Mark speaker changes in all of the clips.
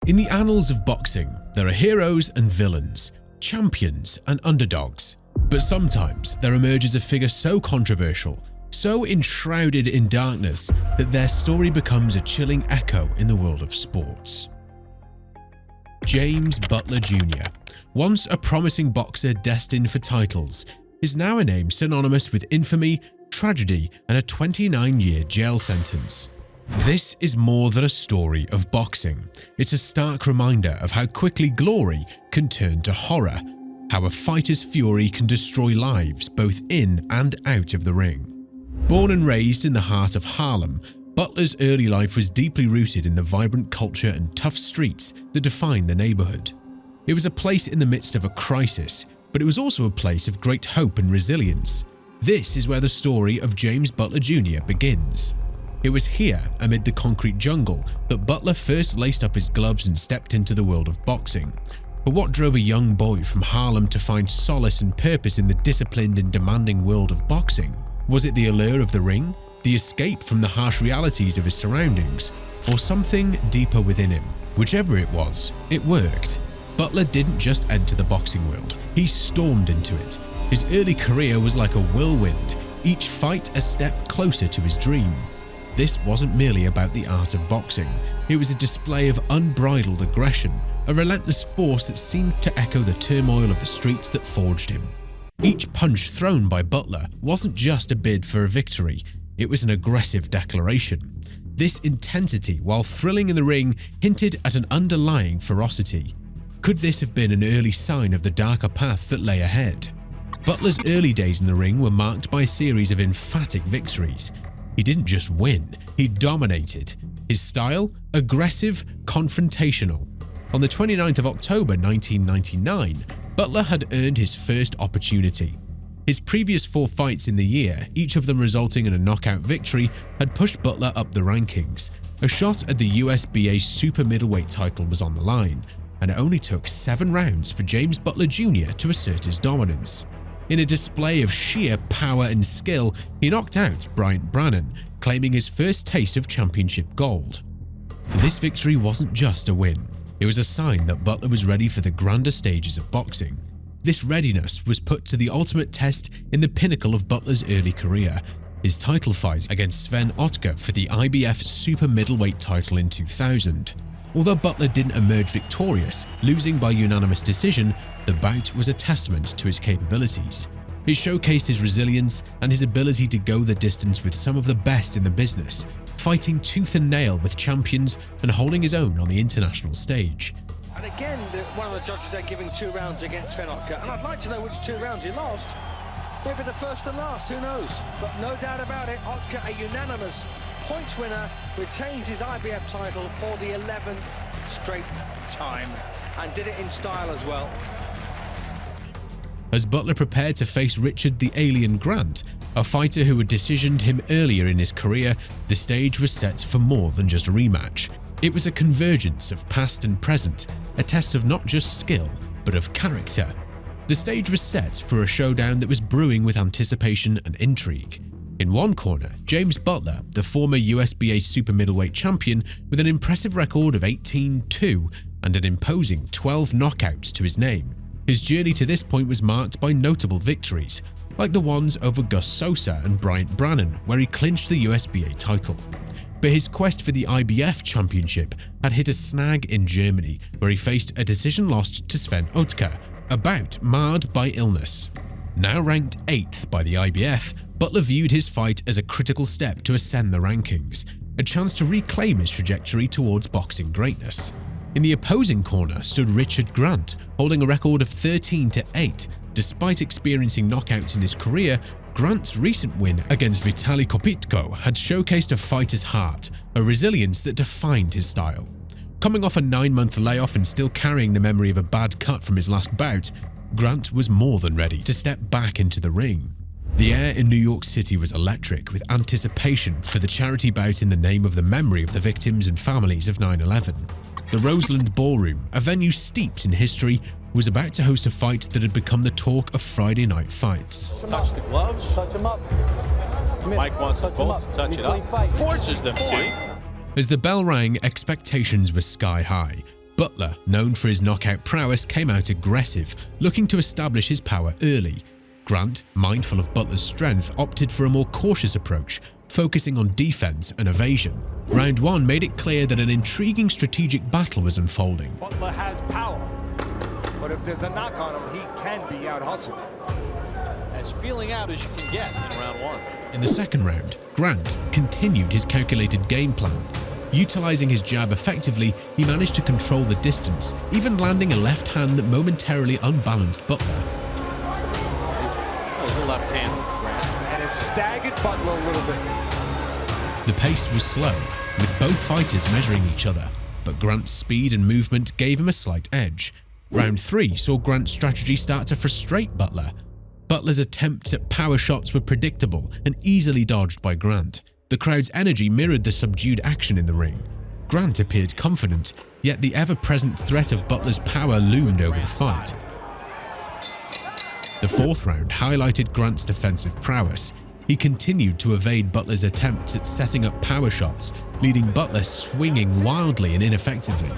Speaker 1: In the annals of boxing, there are heroes and villains, champions and underdogs. But sometimes there emerges a figure so controversial, so enshrouded in darkness, that their story becomes a chilling echo in the world of sports. James Butler Jr., once a promising boxer destined for titles, is now a name synonymous with infamy, tragedy, and a 29-year jail sentence. This is more than a story of boxing. It's a stark reminder of how quickly glory can turn to horror, how a fighter's fury can destroy lives both in and out of the ring. Born and raised in the heart of Harlem, Butler's early life was deeply rooted in the vibrant culture and tough streets that define the neighborhood. It was a place in the midst of a crisis, but it was also a place of great hope and resilience. This is where the story of James Butler Jr. begins. It was here, amid the concrete jungle, that Butler first laced up his gloves and stepped into the world of boxing. But what drove a young boy from Harlem to find solace and purpose in the disciplined and demanding world of boxing? Was it the allure of the ring, the escape from the harsh realities of his surroundings, or something deeper within him? Whichever it was, it worked. Butler didn't just enter the boxing world, he stormed into it. His early career was like a whirlwind, each fight a step closer to his dream. This wasn't merely about the art of boxing, it was a display of unbridled aggression, a relentless force that seemed to echo the turmoil of the streets that forged him. Each punch thrown by Butler wasn't just a bid for a victory, it was an aggressive declaration. This intensity, while thrilling in the ring, hinted at an underlying ferocity. Could this have been an early sign of the darker path that lay ahead? Butler's early days in the ring were marked by a series of emphatic victories. He didn't just win, he dominated. His style? Aggressive, confrontational. On the 29th of October 1999, Butler had earned his first opportunity. His previous 4 fights in the year, each of them resulting in a knockout victory, had pushed Butler up the rankings. A shot at the USBA super middleweight title was on the line, and it only took 7 rounds for James Butler Jr. to assert his dominance. In a display of sheer power and skill, he knocked out Bryant Brannan, claiming his first taste of championship gold. This victory wasn't just a win. It was a sign that Butler was ready for the grander stages of boxing. This readiness was put to the ultimate test in the pinnacle of Butler's early career, his title fight against Sven Ottke for the IBF super middleweight title in 2000. Although Butler didn't emerge victorious, losing by unanimous decision, the bout was a testament to his capabilities. It showcased his resilience and his ability to go the distance with some of the best in the business, fighting tooth and nail with champions and holding his own on the international stage.
Speaker 2: And again, one of the judges are giving 2 rounds against Sven Ottke, and I'd like to know which 2 rounds he lost. Maybe the first and last, who knows? But no doubt about it, Ottke, a unanimous points winner, retains his IBF title for the 11th straight time, and did it in style as well.
Speaker 1: As Butler prepared to face Richard the Alien Grant, a fighter who had decisioned him earlier in his career, the stage was set for more than just a rematch. It was a convergence of past and present, a test of not just skill, but of character. The stage was set for a showdown that was brewing with anticipation and intrigue. In one corner, James Butler, the former USBA super middleweight champion with an impressive record of 18-2 and an imposing 12 knockouts to his name. His journey to this point was marked by notable victories, like the ones over Gus Sosa and Bryant Brannan, where he clinched the USBA title. But his quest for the IBF championship had hit a snag in Germany, where he faced a decision loss to Sven Ottke, a bout marred by illness. Now ranked 8th by the IBF, Butler viewed his fight as a critical step to ascend the rankings, a chance to reclaim his trajectory towards boxing greatness. In the opposing corner stood Richard Grant, holding a record of 13-8. Despite experiencing knockouts in his career, Grant's recent win against Vitaly Kopytko had showcased a fighter's heart, a resilience that defined his style. Coming off a 9-month layoff and still carrying the memory of a bad cut from his last bout, Grant was more than ready to step back into the ring. The air in New York City was electric with anticipation for the charity bout in the name of the memory of the victims and families of 9/11. The Roseland Ballroom, a venue steeped in history, was about to host a fight that had become the talk of Friday night fights.
Speaker 3: Touch the gloves.
Speaker 4: Touch them up.
Speaker 3: Mike wants them both to touch it up. Forces them to.
Speaker 1: As the bell rang, expectations were sky high. Butler, known for his knockout prowess, came out aggressive, looking to establish his power early. Grant, mindful of Butler's strength, opted for a more cautious approach, focusing on defense and evasion. Round 1 made it clear that an intriguing strategic battle was unfolding.
Speaker 4: Butler has power, but if there's a knock on him, he can be out-hustled.
Speaker 3: As feeling out as you can get in round 1.
Speaker 1: In the second round, Grant continued his calculated game plan. Utilizing his jab effectively, he managed to control the distance, even landing a left hand that momentarily unbalanced Butler.
Speaker 3: Oh, the left hand from Grant.
Speaker 4: And it staggered Butler a little bit.
Speaker 1: The pace was slow, with both fighters measuring each other, but Grant's speed and movement gave him a slight edge. Round 3 saw Grant's strategy start to frustrate Butler. Butler's attempts at power shots were predictable and easily dodged by Grant. The crowd's energy mirrored the subdued action in the ring. Grant appeared confident, yet the ever-present threat of Butler's power loomed over the fight. The fourth round highlighted Grant's defensive prowess. He continued to evade Butler's attempts at setting up power shots, leading Butler swinging wildly and ineffectively.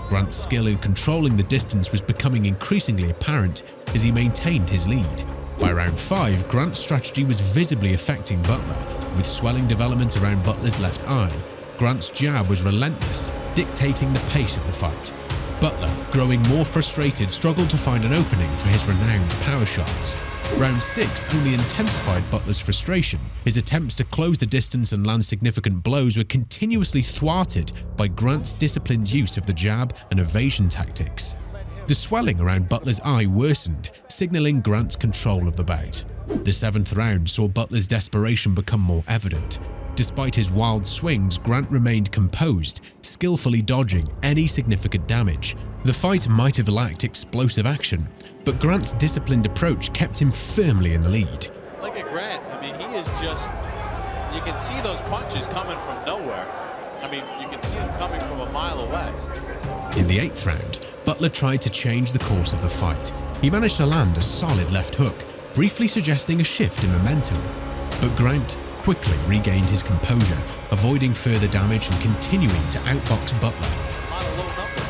Speaker 1: Grant's skill in controlling the distance was becoming increasingly apparent as he maintained his lead. By round 5, Grant's strategy was visibly affecting Butler, with swelling development around Butler's left eye. Grant's jab was relentless, dictating the pace of the fight. Butler, growing more frustrated, struggled to find an opening for his renowned power shots. Round 6 only intensified Butler's frustration. His attempts to close the distance and land significant blows were continuously thwarted by Grant's disciplined use of the jab and evasion tactics. The swelling around Butler's eye worsened, signaling Grant's control of the bout. The 7th round saw Butler's desperation become more evident. Despite his wild swings, Grant remained composed, skillfully dodging any significant damage. The fight might have lacked explosive action, but Grant's disciplined approach kept him firmly in the lead.
Speaker 3: Look at Grant. I mean, he is just, you can see those punches coming from nowhere. I mean, you can see them coming from a mile away.
Speaker 1: In the 8th round, Butler tried to change the course of the fight. He managed to land a solid left hook, briefly suggesting a shift in momentum. But Grant quickly regained his composure, avoiding further damage and continuing to outbox Butler.
Speaker 3: A lot of low numbers.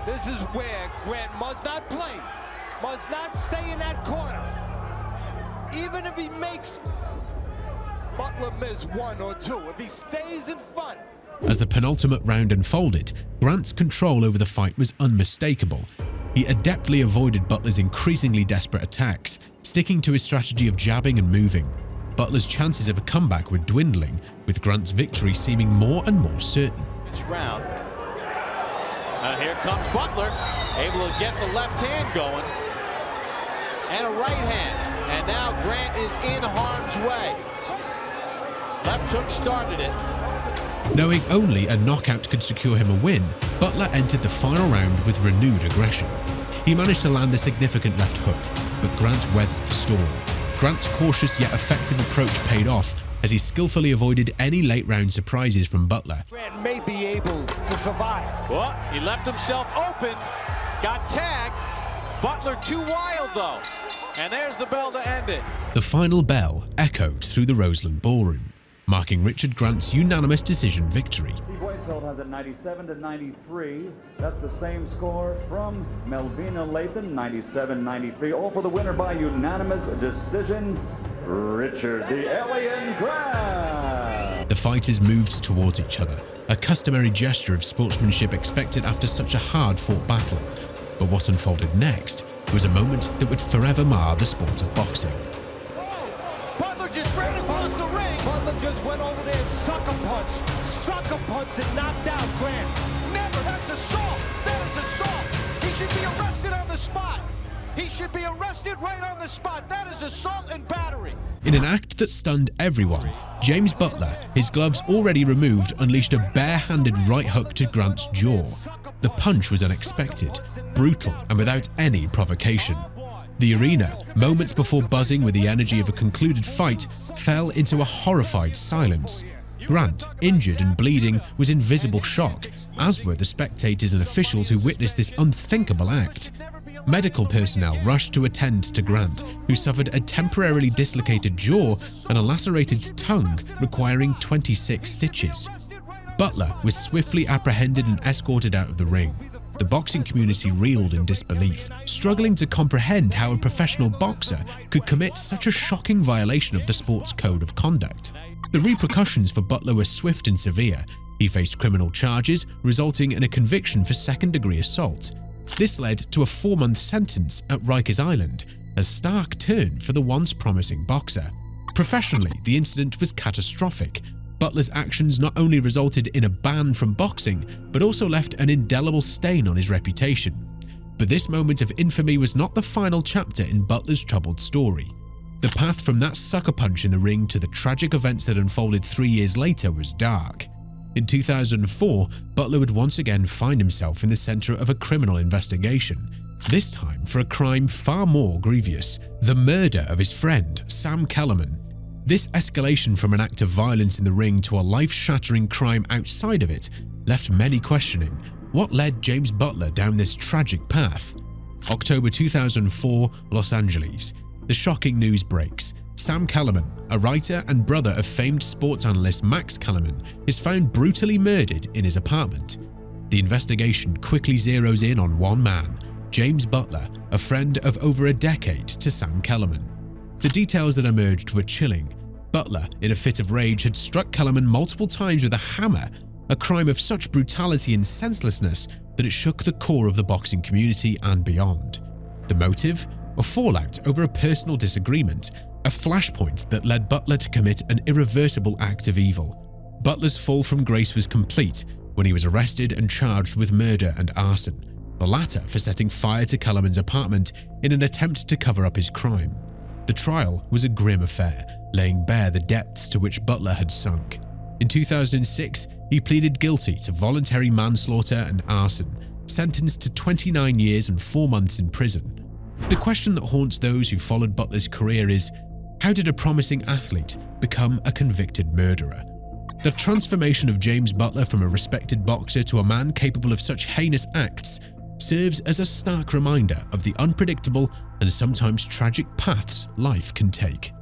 Speaker 4: This is where Grant must not play, must not stay in that corner. Even if he makes Butler miss 1 or 2, if he stays in front.
Speaker 1: As the penultimate round unfolded, Grant's control over the fight was unmistakable. He adeptly avoided Butler's increasingly desperate attacks, sticking to his strategy of jabbing and moving. Butler's chances of a comeback were dwindling, with Grant's victory seeming more and more certain.
Speaker 3: This round. Here comes Butler, able to get the left hand going. And a right hand. And now Grant is in harm's way. Left hook started it.
Speaker 1: Knowing only a knockout could secure him a win, Butler entered the final round with renewed aggression. He managed to land a significant left hook, but Grant weathered the storm. Grant's cautious yet effective approach paid off as he skillfully avoided any late-round surprises from Butler.
Speaker 4: Grant may be able to survive.
Speaker 3: Well, he left himself open, got tagged. Butler too wild, though. And there's the bell to end it.
Speaker 1: The final bell echoed through the Roseland Ballroom, marking Richard Grant's unanimous decision victory.
Speaker 5: TYSON has it 97-93. That's the same score from Melvina Lathan, 97-93. All for the winner by unanimous decision, Richard the Alien Grant.
Speaker 1: The fighters moved towards each other, a customary gesture of sportsmanship expected after such a hard-fought battle. But what unfolded next was a moment that would forever mar the sport of boxing.
Speaker 4: Butler just ran across the ring. Butler just went over there and sucker punched and knocked out Grant.
Speaker 3: Never, that's assault. That is assault. He should be arrested on the spot. He should be arrested right on the spot. That is assault and battery.
Speaker 1: In an act that stunned everyone, James Butler, his gloves already removed, unleashed a bare-handed right hook to Grant's jaw. The punch was unexpected, brutal, and without any provocation. The arena, moments before buzzing with the energy of a concluded fight, fell into a horrified silence. Grant, injured and bleeding, was in visible shock, as were the spectators and officials who witnessed this unthinkable act. Medical personnel rushed to attend to Grant, who suffered a temporarily dislocated jaw and a lacerated tongue requiring 26 stitches. Butler was swiftly apprehended and escorted out of the ring. The boxing community reeled in disbelief, struggling to comprehend how a professional boxer could commit such a shocking violation of the sport's code of conduct. The repercussions for Butler were swift and severe. He faced criminal charges, resulting in a conviction for second-degree assault. This led to a 4-month sentence at Rikers Island, a stark turn for the once promising boxer. Professionally, the incident was catastrophic. Butler's actions not only resulted in a ban from boxing, but also left an indelible stain on his reputation. But this moment of infamy was not the final chapter in Butler's troubled story. The path from that sucker punch in the ring to the tragic events that unfolded 3 years later was dark. In 2004, Butler would once again find himself in the center of a criminal investigation, this time for a crime far more grievous: the murder of his friend, Sam Kellerman. This escalation from an act of violence in the ring to a life-shattering crime outside of it left many questioning what led James Butler down this tragic path. October 2004, Los Angeles. The shocking news breaks. Sam Kellerman, a writer and brother of famed sports analyst Max Kellerman, is found brutally murdered in his apartment. The investigation quickly zeroes in on one man, James Butler, a friend of over a decade to Sam Kellerman. The details that emerged were chilling. Butler, in a fit of rage, had struck Kellerman multiple times with a hammer, a crime of such brutality and senselessness that it shook the core of the boxing community and beyond. The motive? A fallout over a personal disagreement, a flashpoint that led Butler to commit an irreversible act of evil. Butler's fall from grace was complete when he was arrested and charged with murder and arson, the latter for setting fire to Kellerman's apartment in an attempt to cover up his crime. The trial was a grim affair, laying bare the depths to which Butler had sunk. In 2006, he pleaded guilty to voluntary manslaughter and arson, sentenced to 29 years and 4 months in prison. The question that haunts those who followed Butler's career is, how did a promising athlete become a convicted murderer? The transformation of James Butler from a respected boxer to a man capable of such heinous acts serves as a stark reminder of the unpredictable and sometimes tragic paths life can take.